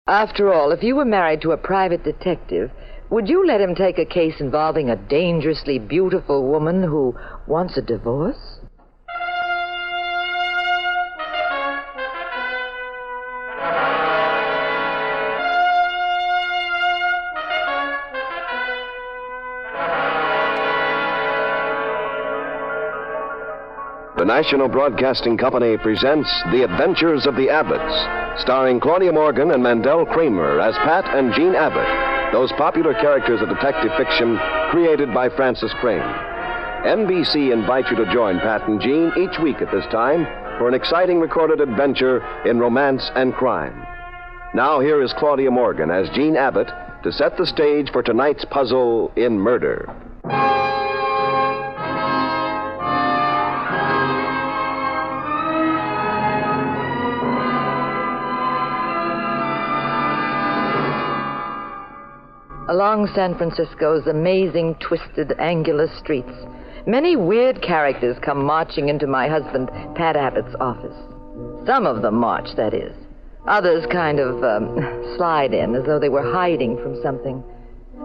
After all, if you were married to a private detective, would you let him take a case involving a dangerously beautiful woman who wants a divorce? The National Broadcasting Company presents The Adventures of the Abbotts, starring Claudia Morgan and Mandel Kramer as Pat and Jean Abbott, those popular characters of detective fiction created by Francis Crane. NBC invites you to join Pat and Jean each week at this time for an exciting recorded adventure in romance and crime. Now here is Claudia Morgan as Jean Abbott to set the stage for tonight's puzzle in murder. Along San Francisco's amazing, twisted, angular streets, many weird characters come marching into my husband, Pat Abbott's office. Some of them march, that is. Others kind of slide in as though they were hiding from something.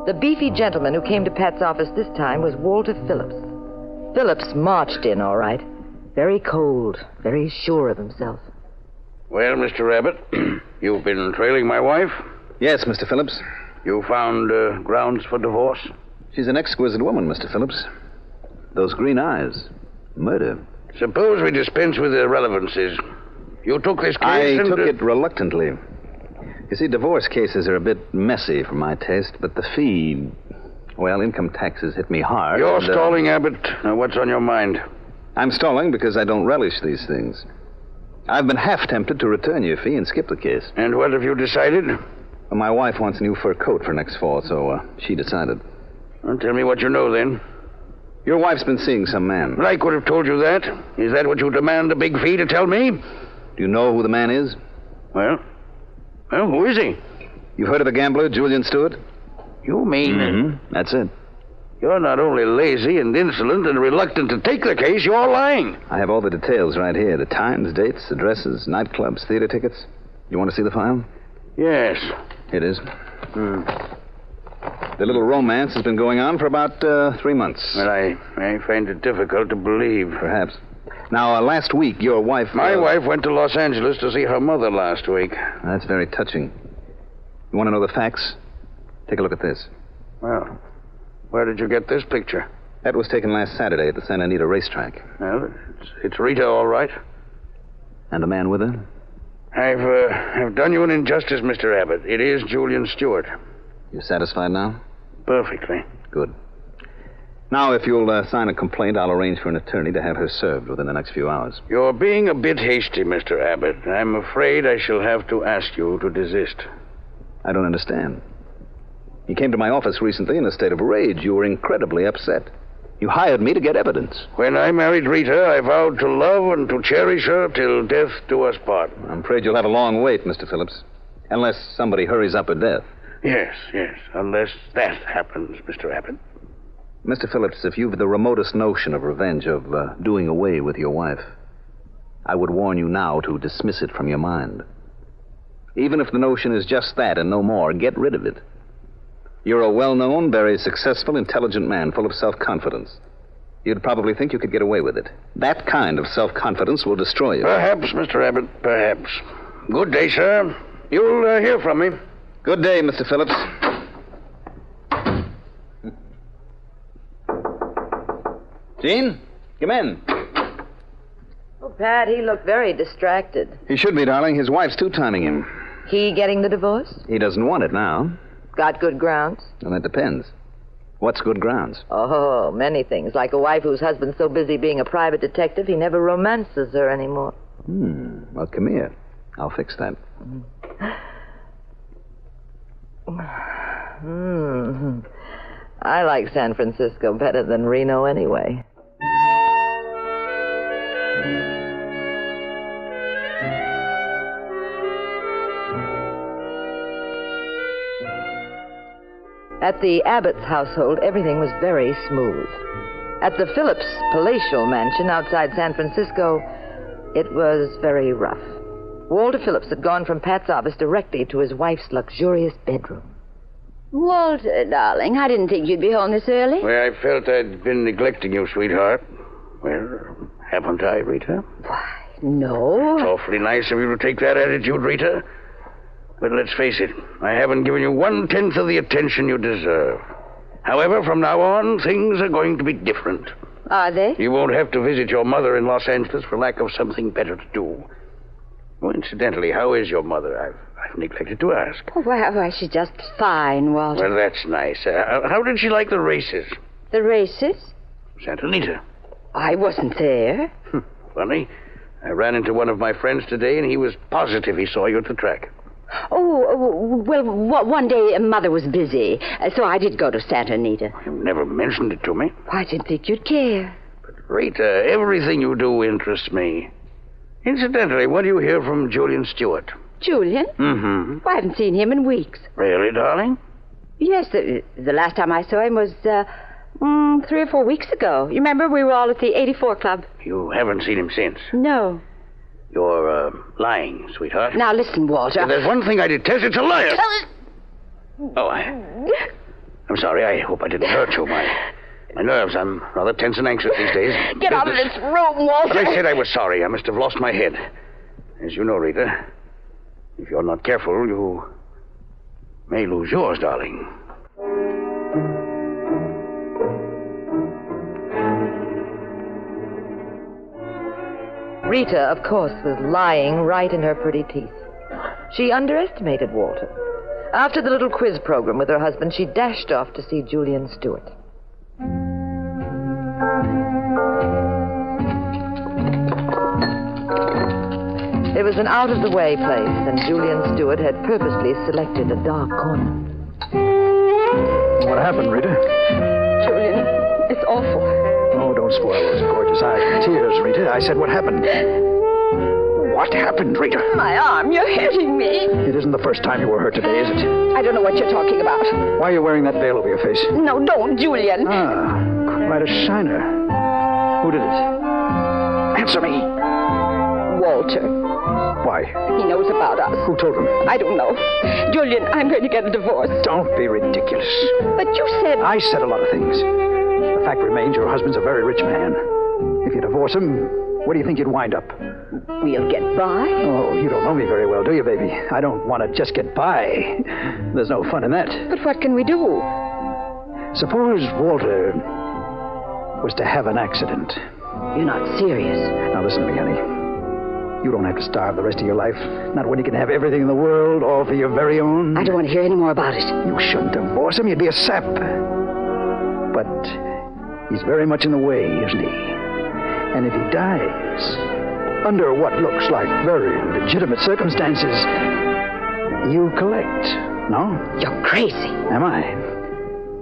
The beefy gentleman who came to Pat's office this time was Walter Phillips. Phillips marched in, all right. Very cold, very sure of himself. Well, Mr. Abbott, you've been trailing my wife? Yes, Mr. Phillips. You found grounds for divorce? She's an exquisite woman, Mr. Phillips. Those green eyes. Murder. Suppose we dispense with the irrelevancies. You took this case I took it reluctantly. You see, divorce cases are a bit messy for my taste, but the fee... Well, income taxes hit me hard. You're stalling, Abbott. Now, what's on your mind? I'm stalling because I don't relish these things. I've been half tempted to return your fee and skip the case. And what have you decided? Well, my wife wants a new fur coat for next fall, so she decided. Well, tell me what you know, then. Your wife's been seeing some man. Well, I could have told you that. Is that what you demand a big fee to tell me? Do you know who the man is? Well, who is he? You've heard of the gambler, Julian Stewart? You mean... Mm-hmm. That's it. You're not only lazy and insolent and reluctant to take the case, you're lying. I have all the details right here. The times, dates, addresses, nightclubs, theater tickets. You want to see the file? Yes. It is. The little romance has been going on for about 3 months. Well, I find it difficult to believe. Perhaps. Now, last week, your wife... My wife went to Los Angeles to see her mother last week. That's very touching. You want to know the facts? Take a look at this. Well, where did you get this picture? That was taken last Saturday at the Santa Anita racetrack. Well, it's Rita, all right. And the man with her? I've done you an injustice, Mr. Abbott. It is Julian Stewart. You satisfied now? Perfectly. Good. Now, if you'll sign a complaint, I'll arrange for an attorney to have her served within the next few hours. You're being a bit hasty, Mr. Abbott. I'm afraid I shall have to ask you to desist. I don't understand. You came to my office recently in a state of rage. You were incredibly upset. You hired me to get evidence. When I married Rita, I vowed to love and to cherish her till death do us part. I'm afraid you'll have a long wait, Mr. Phillips. Unless somebody hurries up her death. Yes. Unless that happens, Mr. Abbott. Mr. Phillips, if you've the remotest notion of revenge, of doing away with your wife, I would warn you now to dismiss it from your mind. Even if the notion is just that and no more, get rid of it. You're a well-known, very successful, intelligent man, full of self-confidence. You'd probably think you could get away with it. That kind of self-confidence will destroy you. Perhaps, Mr. Abbott, perhaps. Good day, sir. You'll hear from me. Good day, Mr. Phillips. Jean, come in. Oh, Pat, he looked very distracted. He should be, darling. His wife's two-timing him. He getting the divorce? He doesn't want it now. Got good grounds? Well, that depends. What's good grounds? Oh, many things. Like a wife whose husband's so busy being a private detective, he never romances her anymore. Well, come here. I'll fix that. I like San Francisco better than Reno anyway. At the Abbotts household, everything was very smooth. At the Phillips palatial mansion outside San Francisco, it was very rough. Walter Phillips had gone from Pat's office directly to his wife's luxurious bedroom. Walter, darling, I didn't think you'd be home this early. Well, I felt I'd been neglecting you, sweetheart. Well, haven't I, Rita? Why, no. It's awfully nice of you to take that attitude, Rita. But let's face it, I haven't given you 1/10 of the attention you deserve. However, from now on, things are going to be different. Are they? You won't have to visit your mother in Los Angeles for lack of something better to do. Oh, incidentally, how is your mother? I've neglected to ask. Oh, why, she's just fine, Walter. Well, that's nice. How did she like the races? The races? Santa Anita. I wasn't there. Funny. I ran into one of my friends today, and he was positive he saw you at the track. Oh, well, one day Mother was busy, so I did go to Santa Anita. You never mentioned it to me. I didn't think you'd care. But, Rita, everything you do interests me. Incidentally, what do you hear from Julian Stewart? Julian? Mm-hmm. Well, I haven't seen him in weeks. Really, darling? Yes, the last time I saw him was 3 or 4 weeks ago. You remember we were all at the 84 Club? You haven't seen him since? No. You're lying, sweetheart. Now, listen, Walter. If there's one thing I detest, it's a liar. I'm sorry. I hope I didn't hurt you. My nerves, I'm rather tense and anxious these days. Get out of this room, Walter. But I said I was sorry. I must have lost my head. As you know, Rita, if you're not careful, you may lose yours, darling. Rita, of course, was lying right in her pretty teeth. She underestimated Walter. After the little quiz program with her husband, she dashed off to see Julian Stewart. It was an out-of-the-way place, and Julian Stewart had purposely selected a dark corner. What happened, Rita? Julian, it's awful. Oh, don't spoil those gorgeous eyes with tears, Rita. I said, what happened? What happened, Rita? My arm, you're hitting me. It isn't the first time you were hurt today, is it? I don't know what you're talking about. Why are you wearing that veil over your face? No, don't, Julian. Ah, quite a shiner. Who did it? Answer me. Walter. Why? He knows about us. Who told him? I don't know. Julian, I'm going to get a divorce. Don't be ridiculous. But you said... I said a lot of things. The fact remains your husband's a very rich man. If you divorce him, where do you think you'd wind up? We'll get by. Oh, you don't know me very well, do you, baby? I don't want to just get by. There's no fun in that. But what can we do? Suppose Walter was to have an accident. You're not serious. Now listen to me, honey. You don't have to starve the rest of your life. Not when you can have everything in the world, all for your very own. I don't want to hear any more about it. You shouldn't divorce him. You'd be a sap. But he's very much in the way, isn't he? And if he dies, under what looks like very legitimate circumstances, you collect, no? You're crazy. Am I?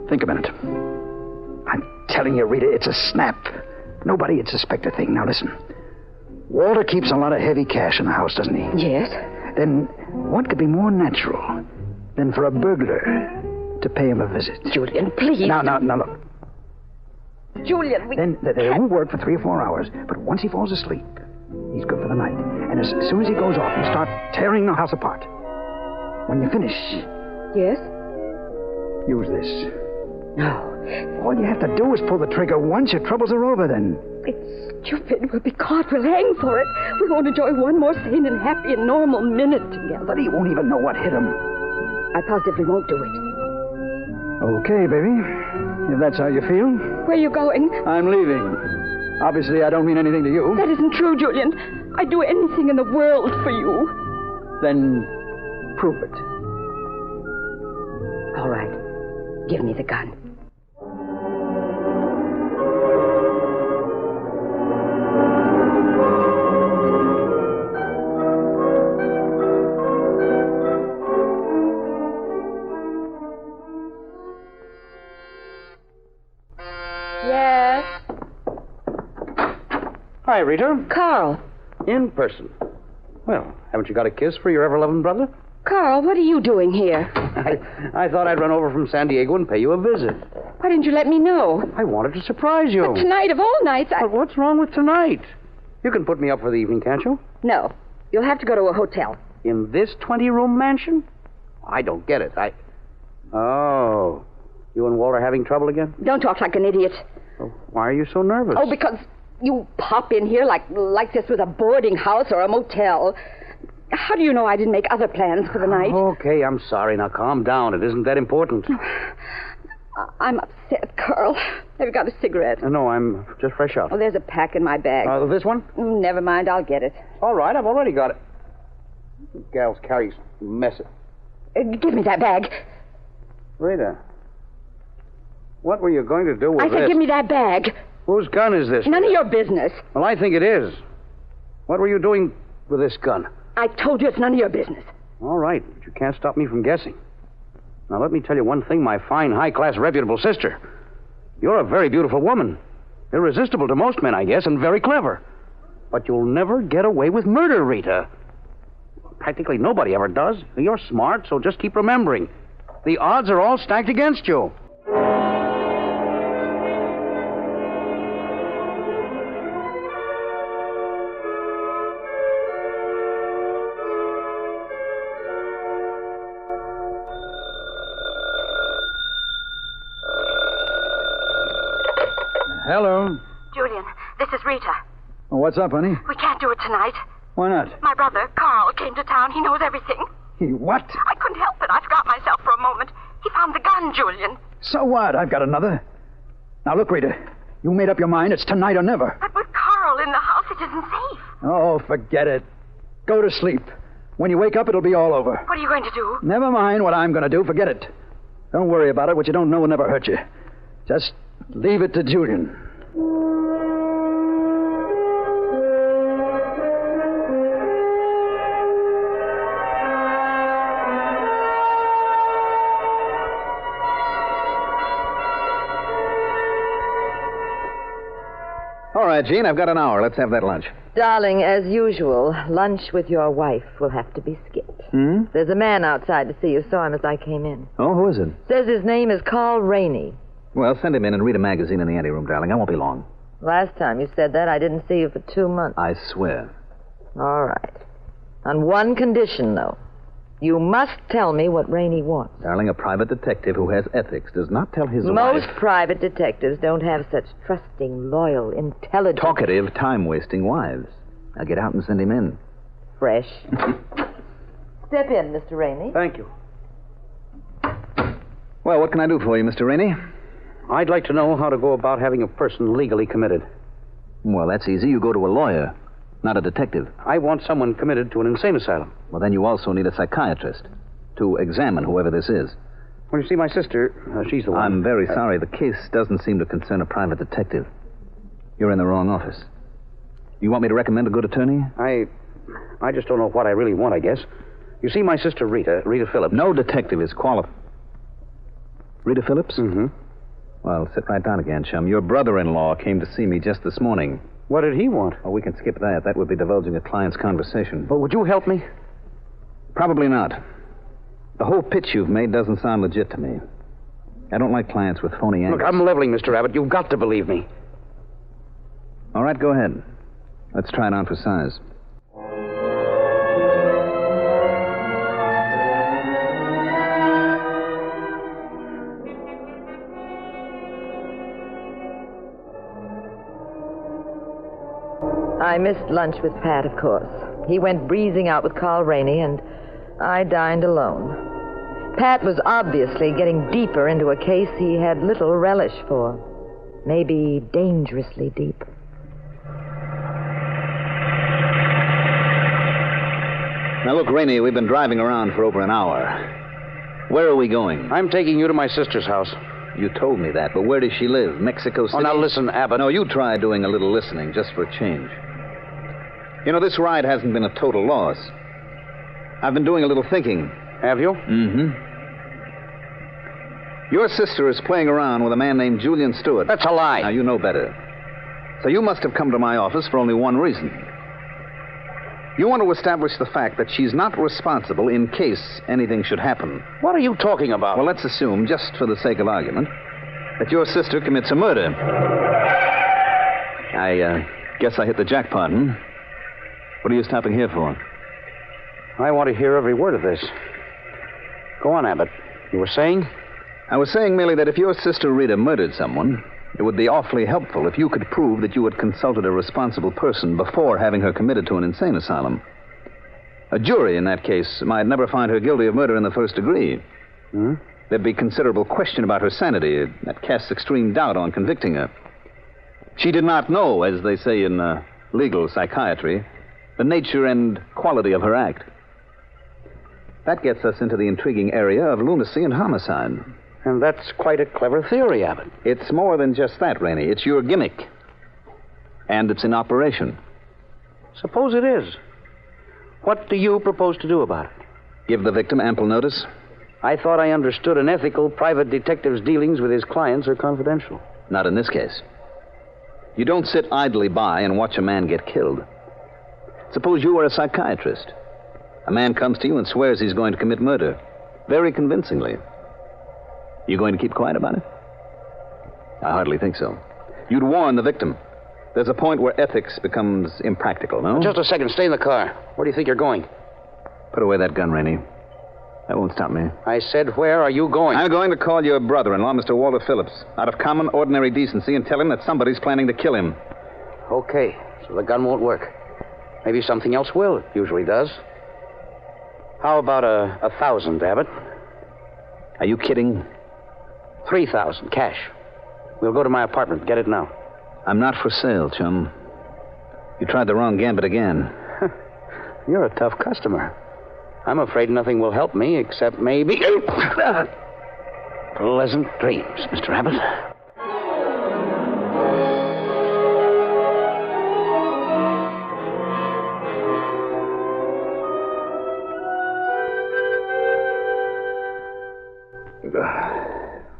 Think a minute. I'm telling you, Rita, it's a snap. Nobody would suspect a thing. Now listen. Walter keeps a lot of heavy cash in the house, doesn't he? Yes. Then what could be more natural than for a burglar to pay him a visit? Julian, please. Now, look. Julian, Then they won't work for 3 or 4 hours, but once he falls asleep, he's good for the night. And as soon as he goes off, you start tearing the house apart. When you finish... Yes? Use this. No. All you have to do is pull the trigger once. Your troubles are over then. It's stupid. We'll be caught. We'll hang for it. We won't enjoy one more sane and happy and normal minute together. But he won't even know what hit him. I positively won't do it. Okay, baby. If that's how you feel. Where are you going? I'm leaving. Obviously, I don't mean anything to you. That isn't true, Julian. I'd do anything in the world for you. Then prove it. All right. Give me the gun. Yes? Hi, Rita. Carl. In person. Well, haven't you got a kiss for your ever-loving brother? Carl, what are you doing here? I thought I'd run over from San Diego and pay you a visit. Why didn't you let me know? I wanted to surprise you. But tonight of all nights, But what's wrong with tonight? You can put me up for the evening, can't you? No. You'll have to go to a hotel. In this 20-room mansion? I don't get it. Oh. You and Walter having trouble again? Don't talk like an idiot. Well, why are you so nervous? Oh, because you pop in here like this was a boarding house or a motel. How do you know I didn't make other plans for the night? Okay, I'm sorry. Now calm down. It isn't that important. I'm upset, Carl. Have you got a cigarette? No, I'm just fresh out. Oh, there's a pack in my bag. This one? Never mind, I'll get it. All right, I've already got it. Gals carry mess. Give me that bag. Rita, what were you going to do with I said this? give me that bag. Whose gun is this? None of your business. Well, I think it is. What were you doing with this gun? I told you it's none of your business. All right, but you can't stop me from guessing. Now, let me tell you one thing, my fine, high-class, reputable sister. You're a very beautiful woman. Irresistible to most men, I guess, and very clever. But you'll never get away with murder, Rita. Practically nobody ever does. You're smart, so just keep remembering. The odds are all stacked against you. Hello. Julian, this is Rita. Oh, what's up, honey? We can't do it tonight. Why not? My brother, Carl, came to town. He knows everything. What? I couldn't help it. I forgot myself for a moment. He found the gun, Julian. So what? I've got another. Now, look, Rita. You made up your mind. It's tonight or never. But with Carl in the house, it isn't safe. Oh, forget it. Go to sleep. When you wake up, it'll be all over. What are you going to do? Never mind what I'm going to do. Forget it. Don't worry about it. What you don't know will never hurt you. Just leave it to Julian. All right, Gene, I've got an hour. Let's have that lunch. Darling, as usual, lunch with your wife will have to be skipped. There's a man outside to see you. Saw him as I came in. Oh, who is it? Says his name is Carl Rainey. Well, send him in and read a magazine in the anteroom, darling. I won't be long. Last time you said that, I didn't see you for 2 months. I swear. All right. On one condition, though. You must tell me what Rainey wants. Darling, a private detective who has ethics does not tell his Most wife... private detectives don't have such trusting, loyal, intelligent... talkative, time-wasting wives. Now get out and send him in. Fresh. Step in, Mr. Rainey. Thank you. Well, what can I do for you, Mr. Rainey? I'd like to know how to go about having a person legally committed. Well, that's easy. You go to a lawyer, not a detective. I want someone committed to an insane asylum. Well, then you also need a psychiatrist to examine whoever this is. Well, you see, my sister, she's the one. I'm very sorry. The case doesn't seem to concern a private detective. You're in the wrong office. You want me to recommend a good attorney? I just don't know what I really want, I guess. You see, my sister Rita Phillips. No detective is qualified. Rita Phillips? Mm-hmm. Well, sit right down again, chum. Your brother-in-law came to see me just this morning. What did he want? Oh, we can skip that. That would be divulging a client's conversation. But would you help me? Probably not. The whole pitch you've made doesn't sound legit to me. I don't like clients with phony angles. Look, I'm leveling, Mr. Abbott. You've got to believe me. All right, go ahead. Let's try it on for size. I missed lunch with Pat, of course. He went breezing out with Carl Rainey, and I dined alone. Pat was obviously getting deeper into a case he had little relish for. Maybe dangerously deep. Now, look, Rainey, we've been driving around for over an hour. Where are we going? I'm taking you to my sister's house. You told me that, but where does she live? Mexico City? Oh, now listen, Abbott. No, you try doing a little listening, just for a change. You know, this ride hasn't been a total loss. I've been doing a little thinking. Have you? Mm-hmm. Your sister is playing around with a man named Julian Stewart. That's a lie. Now, you know better. So you must have come to my office for only one reason. You want to establish the fact that she's not responsible in case anything should happen. What are you talking about? Well, let's assume, just for the sake of argument, that your sister commits a murder. I guess I hit the jackpot, hmm? What are you stopping here for? I want to hear every word of this. Go on, Abbott. You were saying? I was saying merely that if your sister Rita murdered someone, it would be awfully helpful if you could prove that you had consulted a responsible person before having her committed to an insane asylum. A jury, in that case, might never find her guilty of murder in the first degree. Hmm? There'd be considerable question about her sanity. That casts extreme doubt on convicting her. She did not know, as they say in legal psychiatry, the nature and quality of her act. That gets us into the intriguing area of lunacy and homicide. And that's quite a clever theory, Abbott. It's more than just that, Rainey. It's your gimmick. And it's in operation. Suppose it is. What do you propose to do about it? Give the victim ample notice. I thought I understood an ethical private detective's dealings with his clients are confidential. Not in this case. You don't sit idly by and watch a man get killed. Suppose you were a psychiatrist. A man comes to you and swears he's going to commit murder. Very convincingly. You going to keep quiet about it? I hardly think so. You'd warn the victim. There's a point where ethics becomes impractical, no? Just a second. Stay in the car. Where do you think you're going? Put away that gun, Rainey. That won't stop me. I said, where are you going? I'm going to call your brother-in-law, Mr. Walter Phillips, out of common, ordinary decency, and tell him that somebody's planning to kill him. Okay, so the gun won't work. Maybe something else will. It usually does. How about 1,000, Abbott? Are you kidding? 3,000, cash. We'll go to my apartment. Get it now. I'm not for sale, chum. You tried the wrong gambit again. You're a tough customer. I'm afraid nothing will help me except maybe... pleasant dreams, Mr. Abbott.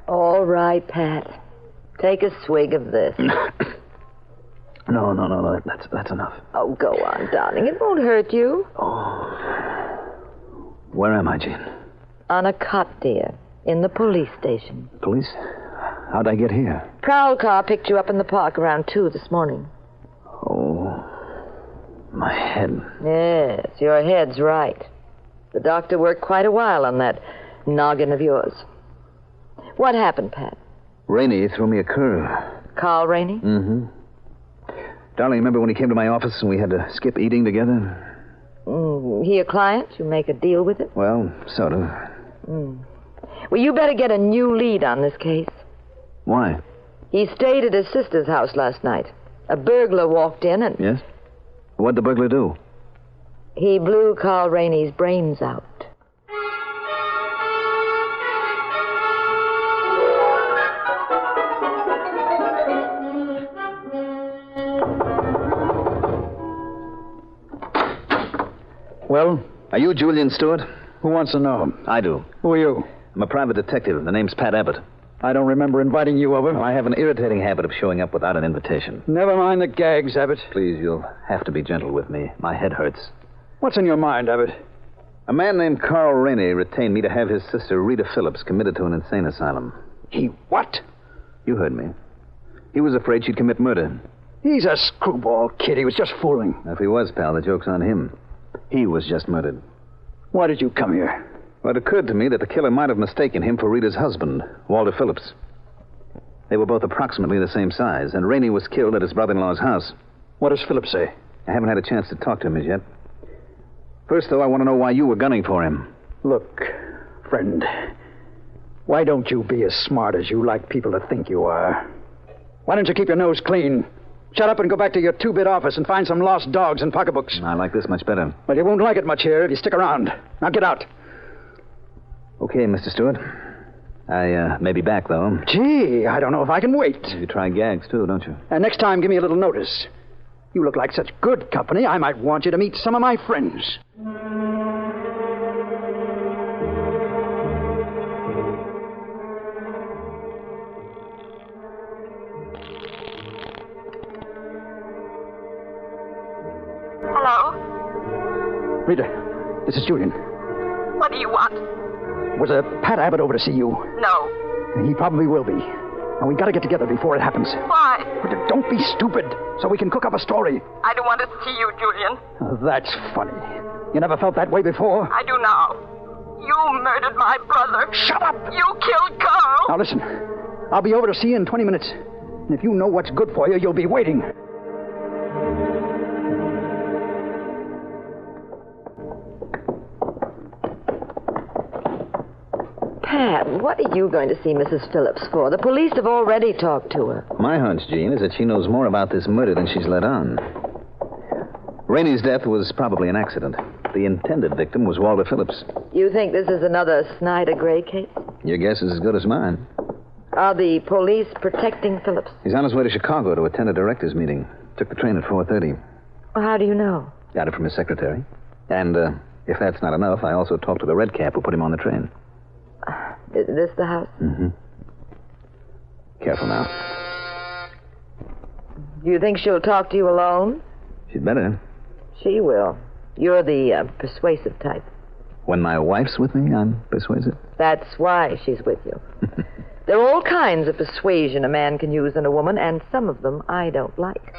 All right, Pat. Take a swig of this. No. That's enough. Oh, go on, darling. It won't hurt you. Oh. Where am I, Jean? On a cot, dear. In the police station. Police? How'd I get here? Prowl car picked you up in the park around 2 this morning. Oh. My head. Yes, your head's right. The doctor worked quite a while on that noggin of yours. What happened, Pat? Rainey threw me a curve. Carl Rainey? Mm-hmm. Darling, remember when he came to my office and we had to skip eating together? He a client? You make a deal with it? Well, sort of. Well, you better get a new lead on this case. Why? He stayed at his sister's house last night. A burglar walked in and... Yes? What'd the burglar do? He blew Carl Rainey's brains out. Well, Are you Julian Stewart? who wants to know? I do. Who are you? I'm a private detective. The name's Pat Abbott. I don't remember inviting you over. I have an irritating habit of showing up without an invitation. Never mind the gags, Abbott. Please, you'll have to be gentle with me. My head hurts. What's in your mind, Abbott? A man named Carl Rainey retained me to have his sister Rita Phillips committed to an insane asylum. He what? You heard me. He was afraid she'd commit murder. He's a screwball kid. He was just fooling. If he was, pal, the joke's on him. He was just murdered. Why did you come here? Well, it occurred to me that the killer might have mistaken him for Rita's husband, Walter Phillips. They were both approximately the same size, and Rainey was killed at his brother-in-law's house. What does Philip say? I haven't had a chance to talk to him as yet. First, though, I want to know why you were gunning for him. Look, friend, why don't you be as smart as you like people to think you are? Why don't you keep your nose clean? Shut up and go back to your 2-bit office and find some lost dogs and pocketbooks. I like this much better. Well, you won't like it much here if you stick around. Now get out. Okay, Mr. Stewart. I may be back, though. Gee, I don't know if I can wait. You try gags, too, don't you? And next time, give me a little notice. You look like such good company, I might want you to meet some of my friends. Hello? Rita, this is Julian. What do you want? Was Pat Abbott over to see you? No. He probably will be. And we gotta get together before it happens. Why? Don't be stupid, so we can cook up a story. I don't want to see you, Julian. Oh, that's funny. You never felt that way before? I do now. You murdered my brother. Shut up! You killed Carl. Now listen, I'll be over to see you in 20 minutes. And if you know what's good for you, you'll be waiting. Pat, what are you going to see Mrs. Phillips for? The police have already talked to her. My hunch, Jean, is that she knows more about this murder than she's let on. Rainey's death was probably an accident. The intended victim was Walter Phillips. You think this is another Snyder Gray case? Your guess is as good as mine. Are the police protecting Phillips? He's on his way to Chicago to attend a director's meeting. Took the train at 4:30. Well, how do you know? Got it from his secretary. And if that's not enough, I also talked to the red cap who put him on the train. Is this the house? Mm-hmm. Careful now. Do you think she'll talk to you alone? She'd better. She will. You're the persuasive type. When my wife's with me, I'm persuasive. That's why she's with you. There are all kinds of persuasion a man can use in a woman, and some of them I don't like.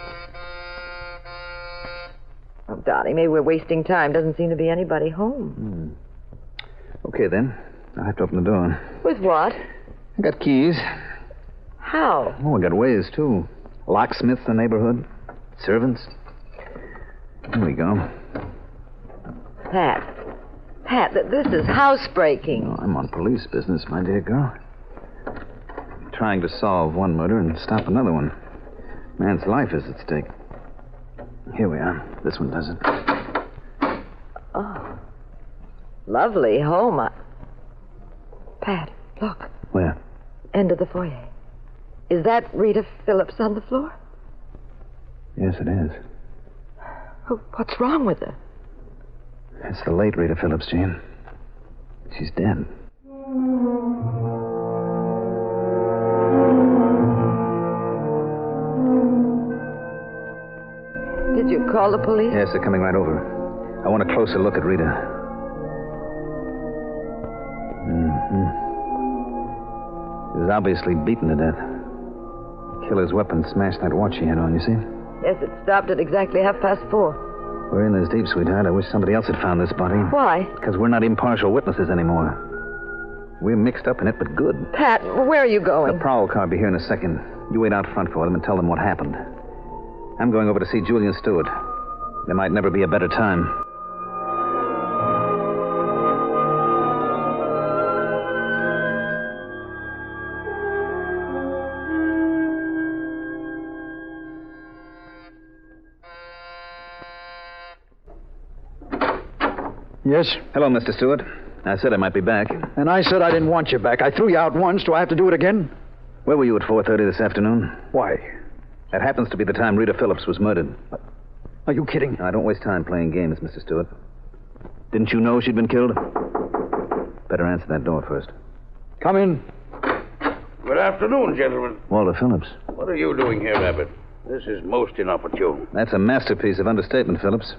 Oh, darling, maybe we're wasting time. Doesn't seem to be anybody home. Okay, then. I'll have to open the door. With what? I got keys. How? Oh, I got ways, too. Locksmiths in the neighborhood. Servants. Here we go. Pat, this is housebreaking. Oh, I'm on police business, my dear girl. I'm trying to solve one murder and stop another one. Man's life is at stake. Here we are. This one does it. Oh. Lovely home. Pat, look. Where? End of the foyer. Is that Rita Phillips on the floor? Yes, it is. Oh, what's wrong with her? It's the late Rita Phillips, Jean. She's dead. Did you call the police? Yes, they're coming right over. I want a closer look at Rita. She was obviously beaten to death. The killer's weapon smashed that watch she had on, you see? Yes, it stopped at exactly 4:30. We're in this deep, sweetheart. I wish somebody else had found this body. Why? Because we're not impartial witnesses anymore. We're mixed up in it, but good. Pat, where are you going? The prowl car will be here in a second. You wait out front for them and tell them what happened. I'm going over to see Julian Stewart. There might never be a better time. Yes? Hello, Mr. Stewart. I said I might be back. And I said I didn't want you back. I threw you out once. Do I have to do it again? Where were you at 4:30 this afternoon? Why? That happens to be the time Rita Phillips was murdered. Are you kidding? Now, don't waste time playing games, Mr. Stewart. Didn't you know she'd been killed? Better answer that door first. Come in. Good afternoon, gentlemen. Walter Phillips. What are you doing here, Abbott? This is most inopportune. That's a masterpiece of understatement, Phillips.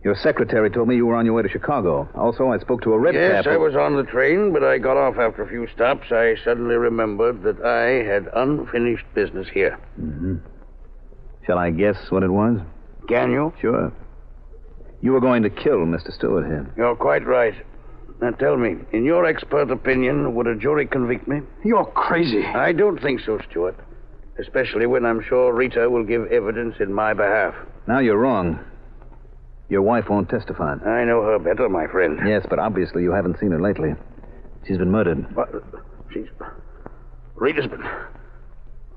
Your secretary told me you were on your way to Chicago. Also, I spoke to a red cap. Yes, I was on the train, but I got off after a few stops. I suddenly remembered that I had unfinished business here. Mm-hmm. Shall I guess what it was? Can you? Sure. You were going to kill Mr. Stewart here. You're quite right. Now tell me, in your expert opinion, would a jury convict me? You're crazy. I don't think so, Stewart. Especially when I'm sure Rita will give evidence in my behalf. Now you're wrong. Your wife won't testify. I know her better, my friend. Yes, but obviously you haven't seen her lately. She's been murdered. What? Rita's been...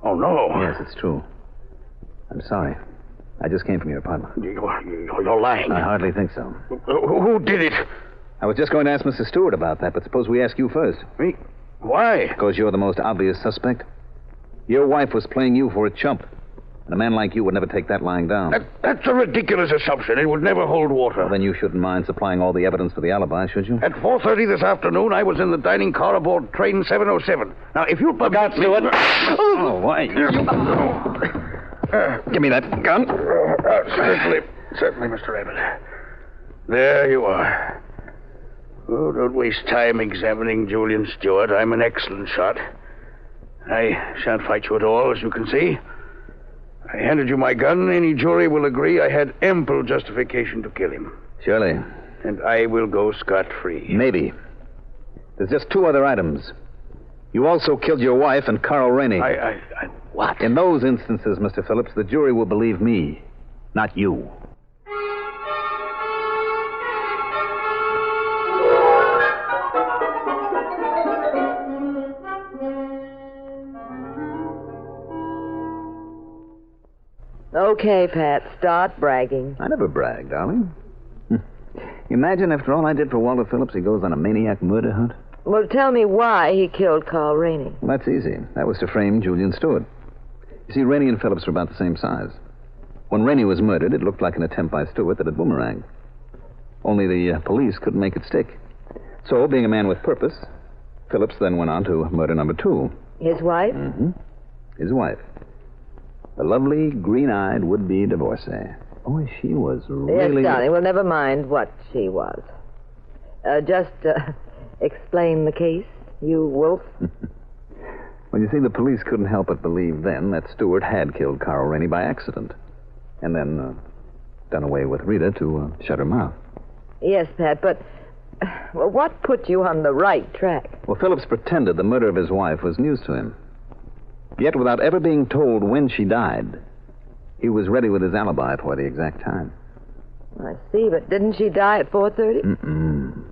Oh, no. Yes, it's true. I'm sorry. I just came from your apartment. You're lying. I hardly think so. Who did it? I was just going to ask Mr. Stewart about that, but suppose we ask you first. Me? Why? Because you're the most obvious suspect. Your wife was playing you for a chump. And a man like you would never take that lying down. That's a ridiculous assumption. It would never hold water. Well, then you shouldn't mind supplying all the evidence for the alibi, should you? At 4:30 this afternoon, I was in the dining car aboard train 707. Now, if you'll permit me... Oh, why? Give me that gun. Certainly, Mr. Abbott. There you are. Oh, don't waste time examining Julian Stewart. I'm an excellent shot. I shan't fight you at all, as you can see. I handed you my gun. Any jury will agree I had ample justification to kill him. Surely. And I will go scot-free. Maybe. There's just 2 other items. You also killed your wife and Carl Rainey. What? In those instances, Mr. Phillips, the jury will believe me, not you. Okay, Pat, start bragging. I never brag, darling. Imagine after all I did for Walter Phillips, he goes on a maniac murder hunt. Well, tell me why he killed Carl Rainey. Well, that's easy. That was to frame Julian Stewart. You see, Rainey and Phillips were about the same size. When Rainey was murdered, it looked like an attempt by Stewart that had boomeranged. Only the police couldn't make it stick. So, being a man with purpose, Phillips then went on to murder number 2. His wife? Mm-hmm. His wife. The lovely, green-eyed would-be divorcee. Oh, she was really... Yes, darling. Well, never mind what she was. Just explain the case, you wolf. Well, you see, the police couldn't help but believe then that Stewart had killed Carl Rainey by accident. And then done away with Rita to shut her mouth. Yes, Pat, but well, what put you on the right track? Well, Phillips pretended the murder of his wife was news to him. Yet, without ever being told when she died, he was ready with his alibi for the exact time. I see, but didn't she die at 4:30?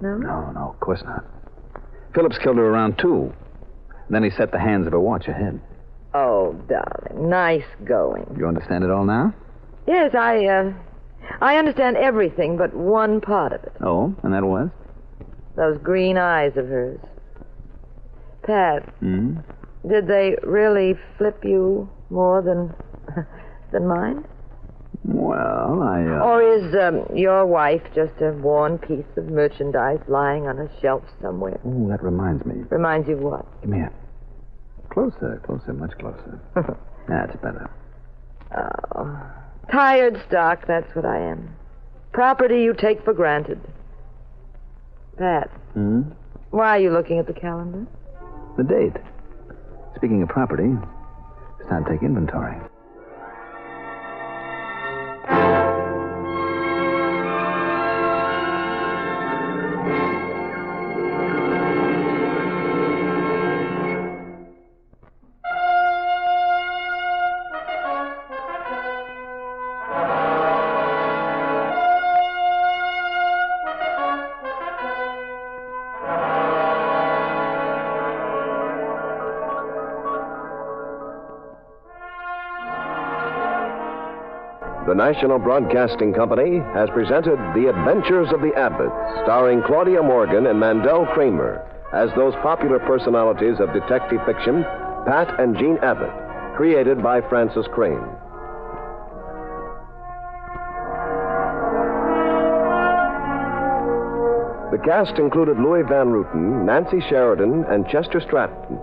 No? No, of course not. Phillips killed her around 2. Then he set the hands of her watch ahead. Oh, darling, nice going. You understand it all now? Yes, I understand everything but one part of it. Oh, and that was? Those green eyes of hers. Pat, Hmm? did they really flip you more than mine? Well, Or is your wife just a worn piece of merchandise lying on a shelf somewhere? Oh, that reminds me. Reminds you of what? Come here. Closer, much closer. That's better. Oh, tired stock, that's what I am. Property you take for granted. Pat. Why are you looking at the calendar? The date. Speaking of property, it's time to take inventory. The National Broadcasting Company has presented The Adventures of the Abbotts, starring Claudia Morgan and Mandel Kramer as those popular personalities of detective fiction, Pat and Jean Abbott, created by Francis Crane. The cast included Louis Van Ruten, Nancy Sheridan, and Chester Stratton.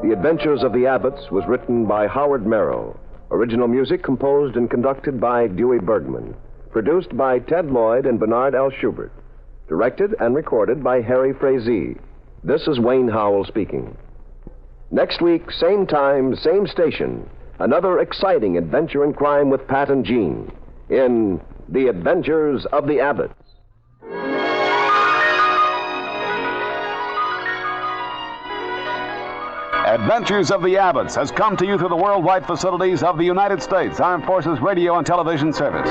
The Adventures of the Abbotts was written by Howard Merrill. Original music composed and conducted by Dewey Bergman. Produced by Ted Lloyd and Bernard L. Schubert. Directed and recorded by Harry Frazee. This is Wayne Howell speaking. Next week, same time, same station. Another exciting adventure in crime with Pat and Jean in The Adventures of the Abbotts. Adventures of the Abbotts has come to you through the worldwide facilities of the United States Armed Forces Radio and Television Service.